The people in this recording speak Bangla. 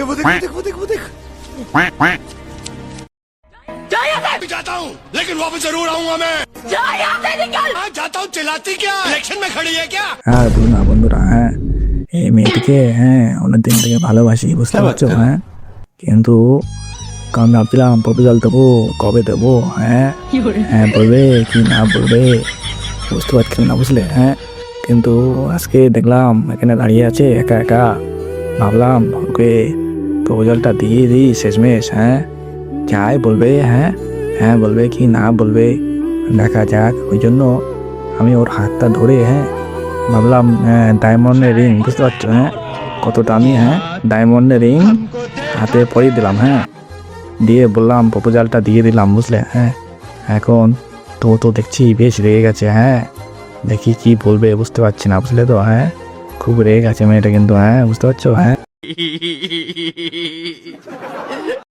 वो देख वो देख वो देख वो देख। जाता हूँ लेकिन वापस जरूर आऊंगा मैं। जाता हूँ, चिल्लाती क्या? इलेक्शन में खड़ी है क्या? হ্যাঁ বলুন না বন্ধুরা, হ্যাঁ এই মেয়েটিকে অনেকদিন থেকে ভালোবাসি, বুঝতে পারছো? কিন্তু আমি ভাবছিলাম প্রপোজাল দেবো, কবে দেবো? বলবে কি না বলবে বুঝতে পারছিলাম না, বুঝলে? কিন্তু আজকে দেখলাম এখানে দাঁড়িয়ে আছে একা একা, ভাবলাম ওকে প্রপোজালটা দিয়ে দিই শেষমেশ। যাই বলবে, বলবে কি না বলবে দেখা যাক। ওই জন্য আমি ওর হাতটা ধরে ভাবলাম ডায়মন্ডের রিং, বুঝতে পারছো? কত দামি, ডায়মন্ডের রিং হাতে পরিয়ে দিলাম, দিয়ে বললাম প্রপোজালটা দিয়ে দিলাম, বুঝলে? এখন তো দেখছি বেশ রেগে গেছে। দেখি কি বলবে, বুঝতে পারছি না, বুঝলে তো? খুব রেগে গেছে মেয়েটা কিন্তু, বুঝতে পারছো?